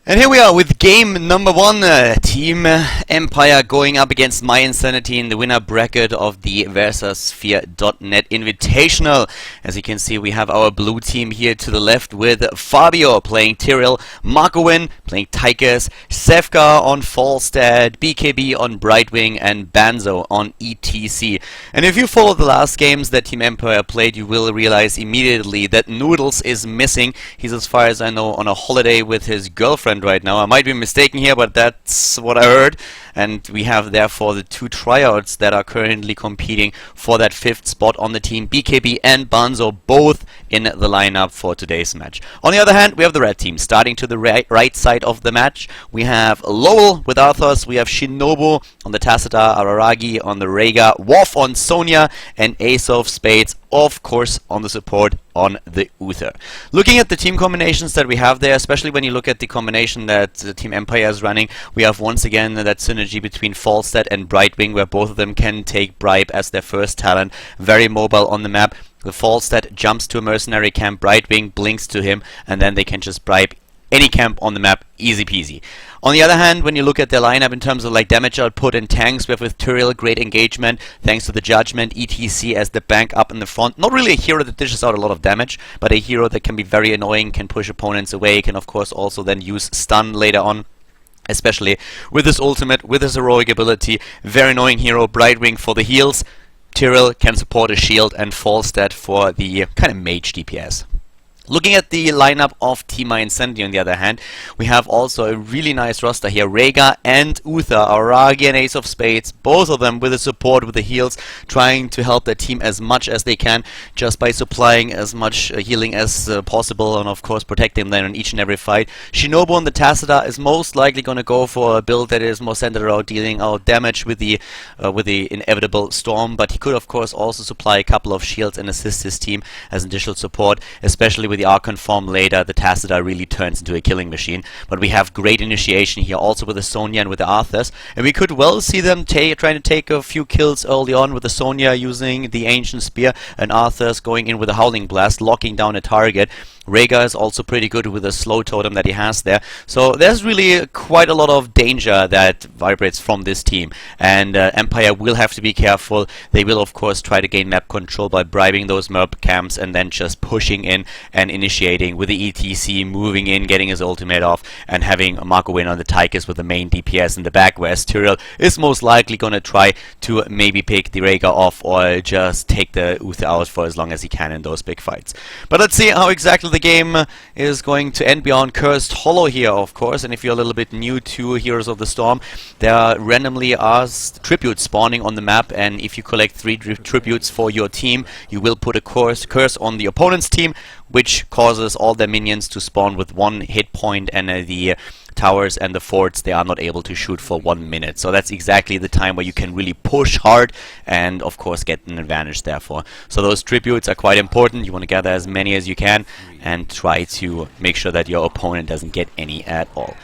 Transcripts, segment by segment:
And here we are with game number 1, Team Empire going up against mYinsanity in the winner bracket of the Versasphere.net Invitational. As you can see, we have our blue team here to the left with Fabio playing Tyrell, Markowin playing Tychus, Sevka on Falstad, BKB on Brightwing, and Banzo on ETC. And if you follow the last games that Team Empire played, you will realize immediately that Noodles is missing. He's, as far as I know, on a holiday with his girlfriend right now. I might be mistaken here, but that's what I heard. And we have therefore the two tryouts that are currently competing for that 5th spot on the team. BKB and Banzo both in the lineup for today's match. On the other hand, we have the red team starting to the right side of the match. We have Lowell with Arthos, we have Shinobu on the Tacita, Araragi on the Rhaegar, Worf on Sonya, and Ace of Spades, of course, on the support on the Uther. Looking at the team combinations that we have there, especially when you look at the combination that Team Empire is running, we have once again that synergy between Falstad and Brightwing, where both of them can take Bribe as their first talent. Very mobile on the map. The Falstad jumps to a mercenary camp, Brightwing blinks to him, and then they can just bribe any camp on the map, easy peasy. On the other hand, when you look at their lineup in terms of like damage output and tanks, we have with Tyrell great engagement thanks to the Judgment, ETC as the bank up in the front. Not really a hero that dishes out a lot of damage, but a hero that can be very annoying, can push opponents away, can of course also then use stun later on. Especially with his ultimate, with his heroic ability. Very annoying hero, Brightwing for the heals. Tyrell can support a shield, and Falstad for the kind of mage DPS. Looking at the lineup of Team mYinsanity on the other hand, we have also a really nice roster here. Rhaegar and Uther, Aragi and Ace of Spades, both of them with the support, with the heals, trying to help their team as much as they can, just by supplying as much healing as possible, and of course protecting them in each and every fight. Shinobu on the Tacita is most likely going to go for a build that is more centered around dealing out damage with the inevitable storm, but he could of course also supply a couple of shields and assist his team as additional support, especially with the Archon form later. The Tacita really turns into a killing machine. But we have great initiation here also with the Sonya and with the Arthas, and we could well see them trying to take a few kills early on with the Sonya using the Ancient Spear and Arthas going in with a Howling Blast, locking down a target. Rhaegar is also pretty good with the slow totem that he has there. So there's really quite a lot of danger that vibrates from this team. And Empire will have to be careful. They will of course try to gain map control by bribing those merp camps and then just pushing in and initiating with the ETC, moving in, getting his ultimate off, and having Marco win on the Tychus with the main DPS in the back, whereas Tyrell is most likely going to try to maybe pick the Rhaegar off or just take the Uther out for as long as he can in those big fights. But let's see how exactly the game is going to end beyond Cursed Hollow here, of course. And if you're a little bit new to Heroes of the Storm, there are randomly tributes spawning on the map, and if you collect 3 tributes for your team, you will put a curse on the opponent's team, which causes all their minions to spawn with 1 hit point, and the towers and the forts, they are not able to shoot for 1 minute. So that's exactly the time where you can really push hard and of course get an advantage therefore. So those tributes are quite important. You want to gather as many as you can and try to make sure that your opponent doesn't get any at all.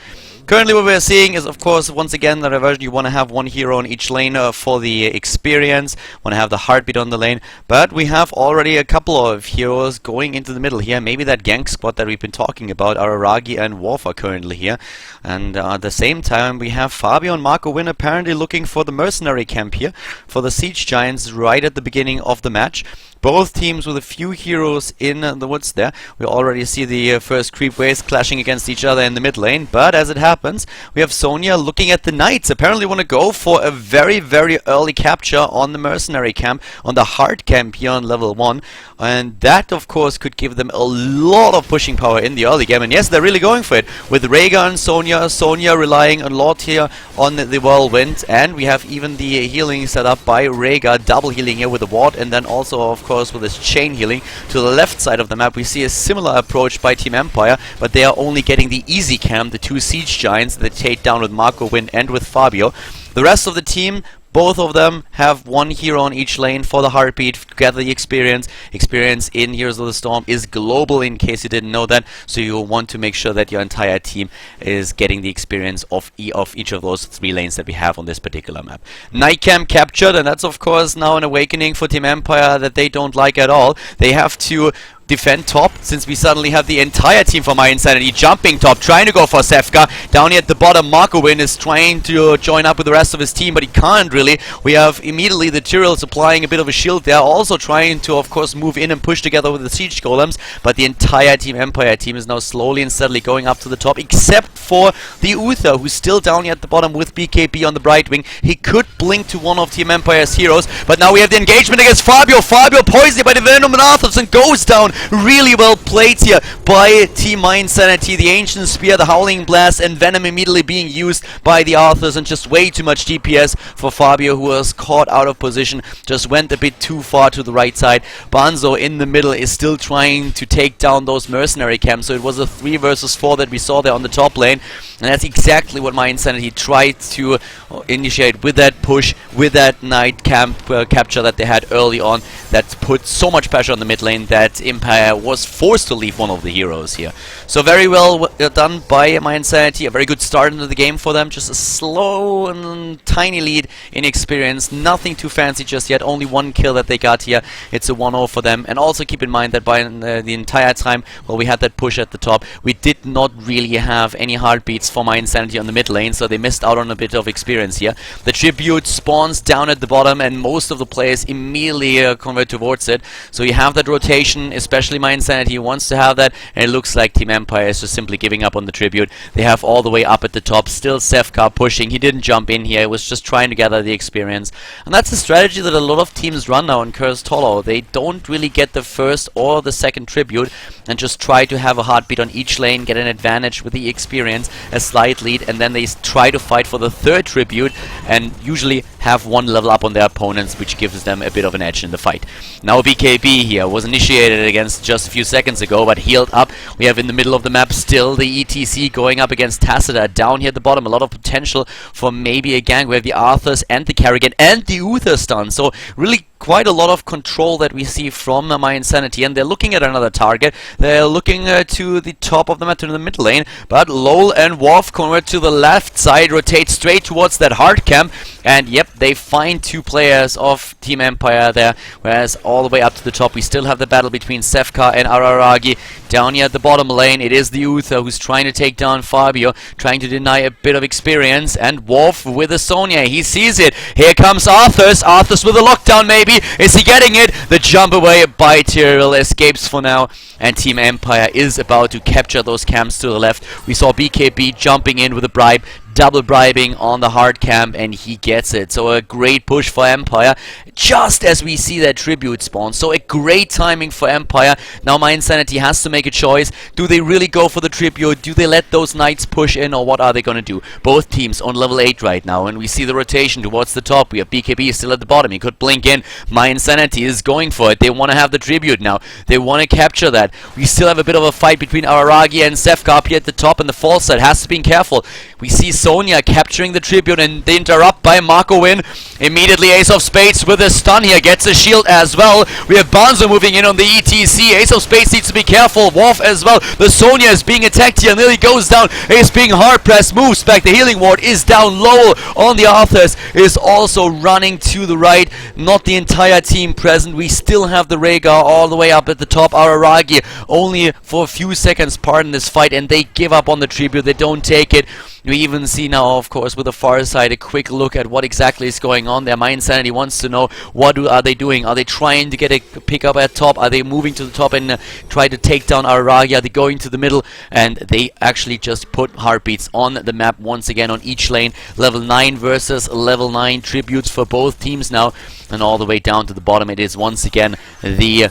Currently what we're seeing is, of course, once again, the reversion. You want to have 1 hero on each lane for the experience, want to have the heartbeat on the lane, but we have already a couple of heroes going into the middle here. Maybe that gank squad that we've been talking about, Araragi and Worf, are currently here. And at the same time, we have Fabio and Marco Win apparently looking for the mercenary camp here, for the Siege Giants right at the beginning of the match. Both teams with a few heroes in the woods there. We already see the first creep waves clashing against each other in the mid lane, but as it happens, we have Sonya looking at the Knights. Apparently want to go for a very, very early capture on the mercenary camp, on the hard camp here on level 1, and that of course could give them a lot of pushing power in the early game. And yes, they're really going for it with Rhaegar and Sonya relying a lot here on the whirlwind, and we have even the healing set up by Rhaegar, double healing here with the ward, and then also of course with this chain healing. To the left side of the map we see a similar approach by Team Empire, but they are only getting the easy camp, the 2 Siege Giants that they take down with Marco Win and with Fabio. The rest of the team, both of them have 1 hero on each lane for the heartbeat to gather the experience. Experience in Heroes of the Storm is global, in case you didn't know that, so you want to make sure that your entire team is getting the experience of each of those 3 lanes that we have on this particular map. Night camp captured, and that's of course now an awakening for Team Empire that they don't like at all. They have to defend top, since we suddenly have the entire team for mYinsanity jumping top, trying to go for Sefka. Down here at the bottom, Markowin is trying to join up with the rest of his team, but he can't really. We have immediately the Tyrells applying a bit of a shield there, also trying to, of course, move in and push together with the siege golems, but the entire Team Empire team is now slowly and steadily going up to the top, except for the Uther, who's still down here at the bottom with BKB on the Brightwing. He could blink to one of Team Empire's heroes, but now we have the engagement against Fabio. Fabio poisoned by the Venom and Arthurs and goes down. Really well played here by Team mYinsanity. The Ancient Spear, the Howling Blast, and Venom immediately being used by the Arthurs, and just way too much DPS for Fabio, who was caught out of position, just went a bit too far to the right side. Banzo in the middle is still trying to take down those mercenary camps, so it was a 3 versus 4 that we saw there on the top lane, and that's exactly what mYinsanity tried to initiate with that push, with that Knight camp capture that they had early on, that put so much pressure on the mid lane that Empire was forced to leave one of the heroes here. So very well done by mYinsanity, a very good start into the game for them, just a slow and tiny lead in experience, nothing too fancy just yet, only 1 kill that they got here. It's a 1-0 for them, and also keep in mind that by the entire time while we had that push at the top, we did not really have any heartbeats for mYinsanity on the mid lane, so they missed out on a bit of experience here. The tribute spawns down at the bottom, and most of the players immediately convert towards it, so you have that rotation, especially mYinsanity wants to have that, and it looks like Team Empire is just simply giving up on the tribute. They have all the way up at the top, still Sefka pushing. He didn't jump in here, he was just trying to gather the experience, and that's a strategy that a lot of teams run now in Cursed Hollow. They don't really get the first or the second tribute and just try to have a heartbeat on each lane, get an advantage with the experience, a slight lead, and then they try to fight for the third tribute and usually have 1 level up on their opponents, which gives them a bit of an edge in the fight. Now BKB here was initiated against just a few seconds ago, but healed up. We have in the middle of the map still the ETC going up against Tacita. Down here at the bottom, a lot of potential for maybe a gang. We have the Arthurs and the Kerrigan and the Uther stun, so really quite a lot of control that we see from mYinsanity, and they're looking at another target. They're looking to the top of the map, to the mid lane, but Lol and Worf convert to the left side, rotate straight towards that hard camp, and yep, they find 2 players of Team Empire there, whereas all the way up to the top we still have the battle between Sefka and Araragi. Down here at the bottom lane, it is the Uther who's trying to take down Fabio, trying to deny a bit of experience, and Worf with a Sonya, he sees it. Here comes Arthurs, Arthurs with a lockdown maybe. Is he getting it? The jump away by Tyrell escapes for now, and Team Empire is about to capture those camps to the left. We saw BKB jumping in with a bribe, double bribing on the hard camp, and he gets it. So a great push for Empire, just as we see that tribute spawn. So a great timing for Empire. Now mYinsanity has to make a choice. Do they really go for the tribute? Do they let those knights push in, or what are they going to do? Both teams on level 8 right now, and we see the rotation towards the top. We have BKB still at the bottom. He could blink in. mYinsanity is going for it. They want to have the tribute now. They want to capture that. We still have a bit of a fight between Araragi and Sefka up here at the top, and the false side has to be careful. We see Sonya capturing the tribute, and the interrupt by Markowin. Immediately Ace of Spades with a stun here, gets a shield as well. We have Banzo moving in on the ETC. Ace of Spades needs to be careful. Worf as well. The Sonya is being attacked here, nearly goes down. Ace being hard pressed, moves back. The healing ward is down low on the Arthurs, is also running to the right. Not the entire team present. We still have the Rhaegar all the way up at the top. Araragi only for a few seconds part in this fight, and they give up on the tribute. They don't take it. We even see now, of course, with the far side, a quick look at what exactly is going on there. mYinsanity wants to know, what are they doing? Are they trying to get a pick up at top? Are they moving to the top and try to take down Araragi? Are they going to the middle? And they actually just put heartbeats on the map once again on each lane. Level 9 versus level 9 tributes for both teams now. And all the way down to the bottom, it is once again the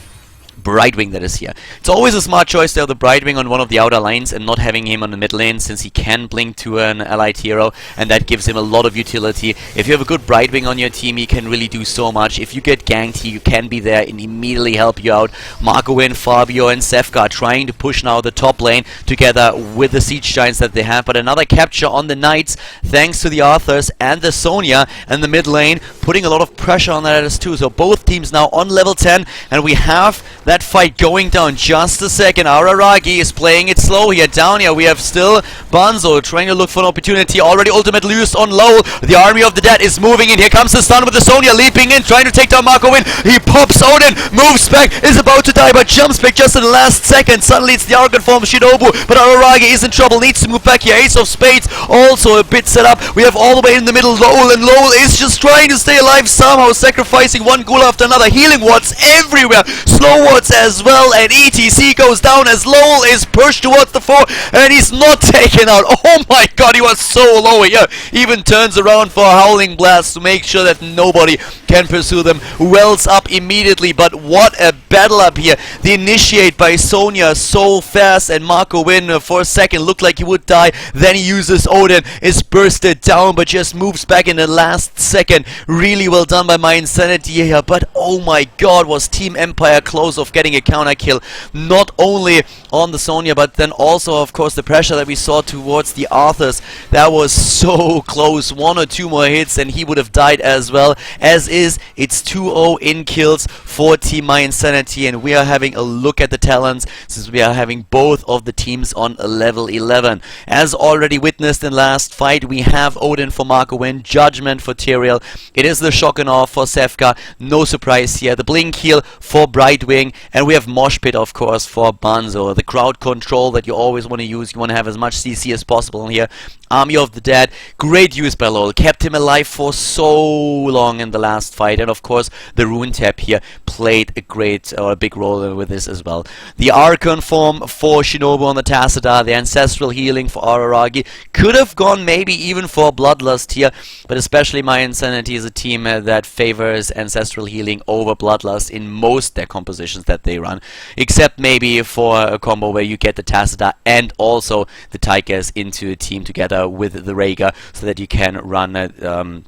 Brightwing that is here. It's always a smart choice to have the Brightwing on one of the outer lines and not having him on the mid lane, since he can blink to an allied hero, and that gives him a lot of utility. If you have a good Brightwing on your team, he can really do so much. If you get ganked, he can be there and immediately help you out. Markowin, Fabio and Sefka trying to push now the top lane together with the Siege Giants that they have, but another capture on the Knights thanks to the Arthurs and the Sonya, and the mid lane putting a lot of pressure on that as too. So both teams now on level 10, and we have that that fight going down. Just a second. Araragi is playing it slow here. Down here we have still Banzo trying to look for an opportunity. Already ultimate used on Lowell. The army of the dead is moving in. Here comes the stun with the Sonya leaping in, trying to take down Marco Win. He pops Odin, moves back, is about to die, but jumps back just in the last second. Suddenly it's the Argon form Shinobu, but Araragi is in trouble, needs to move back here. Ace of Spades also a bit set up. We have all the way in the middle Lowell, and Lowell is just trying to stay alive somehow, sacrificing one ghoul after another. Healing wards everywhere, slow wards as well, and ETC goes down as Lowell is pushed towards the 4, and he's not taken out. Oh my god, he was so low here. Even turns around for a Howling Blast to make sure that nobody can pursue them. Wells up immediately, but what a battle up here. The initiate by Sonya so fast, and Marco Win for a second looked like he would die. Then he uses Odin, is bursted down, but just moves back in the last second. Really well done by mYinsanity here, but oh my god, was Team Empire close of getting a counter kill. Not only on the Sonya, but then also, of course, the pressure that we saw towards the Arthurs. That was so close. 1 or 2 more hits and he would have died as well. As is, it's 2-0 in kills for Team mYinsanity, and we are having a look at the talents since we are having both of the teams on a level 11. As already witnessed in last fight, we have Odin for Marco Win, Judgment for Tyrael. It is the Shogunov for Sevka. No surprise here. The Blink Heal for Brightwing, and we have Mosh Pit, of course, for Banzo. The crowd control that you always want to use. You want to have as much CC as possible here. Army of the Dead, great use by Lowell, kept him alive for so long in the last fight, and of course the Rune Tap here played a great or a big role with this as well. The Archon form for Shinobu on the Tacita, the Ancestral Healing for Araragi, could have gone maybe even for Bloodlust here, but especially mYinsanity is a team that favors Ancestral Healing over Bloodlust in most their compositions that they run, except maybe for a combo where you get the Tacita and also the Tigers into a team together with the Rhaegar, so that you can run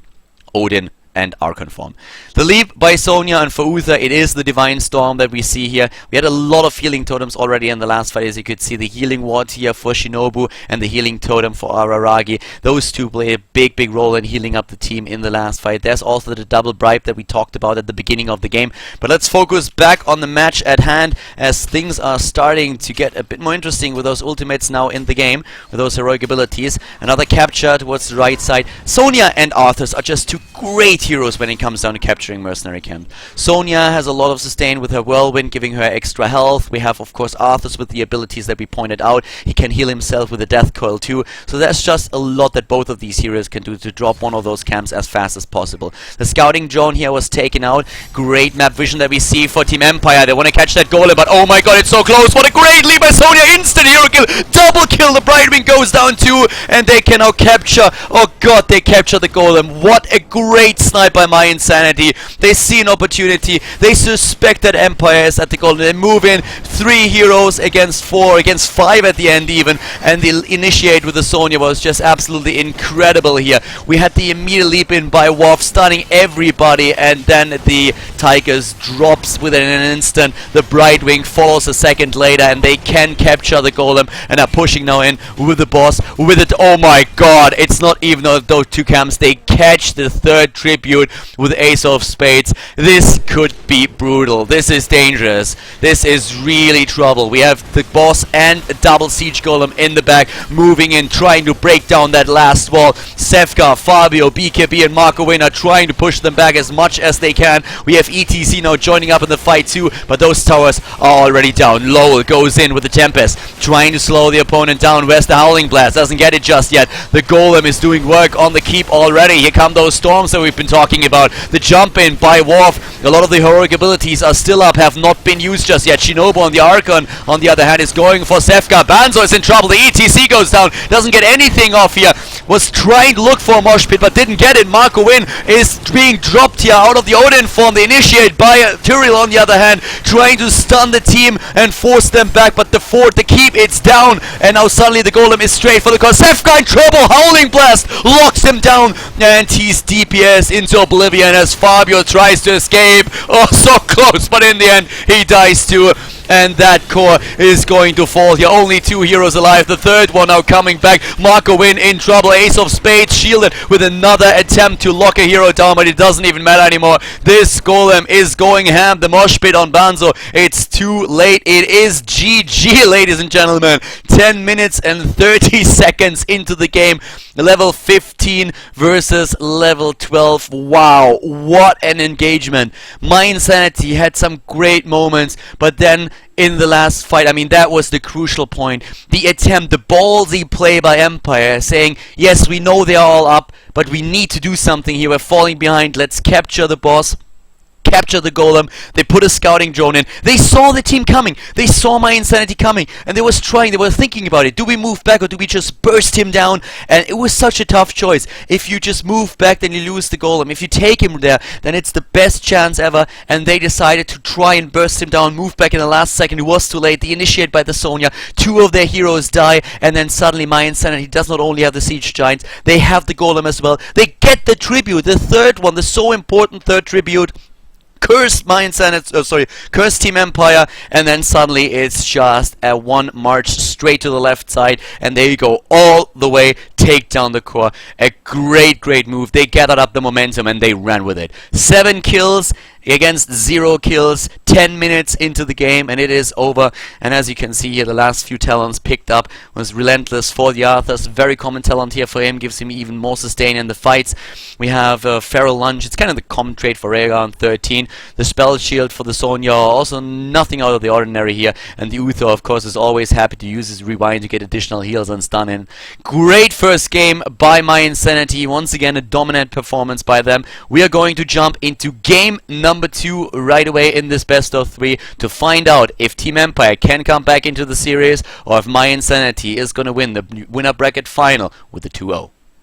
Odin and Archon form. The leap by Sonya, and for Uther it is the Divine Storm that we see here. We had a lot of healing totems already in the last fight, as you could see. The healing ward here for Shinobu and the healing totem for Araragi. Those two play a big role in healing up the team in the last fight. There's also the double bribe that we talked about at the beginning of the game. But let's focus back on the match at hand, as things are starting to get a bit more interesting with those ultimates now in the game, with those heroic abilities. Another capture towards the right side. Sonya and Arthurs are just two great heroes when it comes down to capturing mercenary camp. Sonya has a lot of sustain with her whirlwind, giving her extra health. We have, of course, Arthurs with the abilities that we pointed out. He can heal himself with a death coil too. So there's just a lot that both of these heroes can do to drop one of those camps as fast as possible. The scouting drone here was taken out. Great map vision that we see for Team Empire. They want to catch that golem, but oh my god, it's so close. What a great lead by Sonya. Instant hero kill. Double kill. The Brightwing goes down too, and they can now capture. Oh god, they capture the golem. What a great snipe by mYinsanity. They see an opportunity. They suspect that Empire is at the golem. They move in 3 heroes against 4, against 5 at the end even, and the initiate with the Sonya was just absolutely incredible here. We had the immediate leap in by Worf, stunning everybody, and then the Tigers drops within an instant. The Brightwing follows a second later, and they can capture the golem and are pushing now in with the boss. With it, oh my god, it's not even those 2 camps. They catch the 3rd tribute with Ace of Spades. This could be brutal. This is dangerous. This is really trouble. We have the boss and a double siege golem in the back, moving in, trying to break down that last wall. Sevka, Fabio, BKB and Marco Win are trying to push them back as much as they can. We have ETC now joining up in the fight too, but those towers are already down. Lowell goes in with the Tempest, trying to slow the opponent down. Where's the Howling Blast? Doesn't get it just yet. The golem is doing work on the keep already. Here come those storms that we've been talking about. The jump in by Worf. A lot of the heroic abilities are still up, have not been used just yet. Shinobu on the Archon, on the other hand, is going for Sevka. Banzo is in trouble. The ETC goes down. Doesn't get anything off here. Was trying to look for a mosh pit, but didn't get it. Marco Win is being dropped here out of the Odin form. The initiate by Tyrael on the other hand, trying to stun the team and force them back, but the fort, the keep, it's down, and now suddenly the golem is straight for the cause. Sevka in trouble. Howling Blast locks him down, and he's DPS into oblivion as Fabio tries to escape. Oh, so close, but in the end he dies too. and that core is going to fall here. Only 2 heroes alive. The third one now coming back. Marco Win in trouble. Ace of Spades shielded with another attempt to lock a hero down, but it doesn't even matter anymore. This golem is going ham. The mosh pit on Banzo. It's too late. It is GG, ladies and gentlemen. 10 minutes and 30 seconds into the game. Level 15 versus level 12. Wow, what an engagement. mYinsanity had some great moments, but then in the last fight, I mean, that was the crucial point. The attempt, the ballsy play by Empire, saying, yes, we know they are all up, but we need to do something here. We're falling behind. Let's capture the boss. Capture the golem. They put a scouting drone in. They saw the team coming. They saw mYinsanity coming, and they were thinking about it. Do we move back or do we just burst him down? And it was such a tough choice. If you just move back, then you lose the golem. If you take him there, then it's the best chance ever. And they decided to try and burst him down, move back in the last second. It was too late. The initiate by the Sonya. 2 of their heroes die, and then suddenly mYinsanity does not only have the siege giants, they have the golem as well. They get the tribute, the third one, the so important third tribute. Cursed cursed Team Empire, and then suddenly it's just a one march straight to the left side, and there you go, all the way, take down the core. A great move. They gathered up the momentum and they ran with it. 7 kills against 0 kills, 10 minutes into the game, and it is over. And as you can see here, the last few talents picked up was Relentless for the Arthurs. Very common talent here for him, gives him even more sustain in the fights. We have Feral Lunge. It's kind of the common trait for Rhaegar on 13. The Spell Shield for the Sonya, also nothing out of the ordinary here. And the Uther, of course, is always happy to use his Rewind to get additional heals and stun in. Great first game by mYinsanity. Once again, a dominant performance by them. We are going to jump into game number 2 right away in this best of 3 to find out if Team Empire can come back into the series or if mYinsanity is going to win the winner bracket final with the 2-0.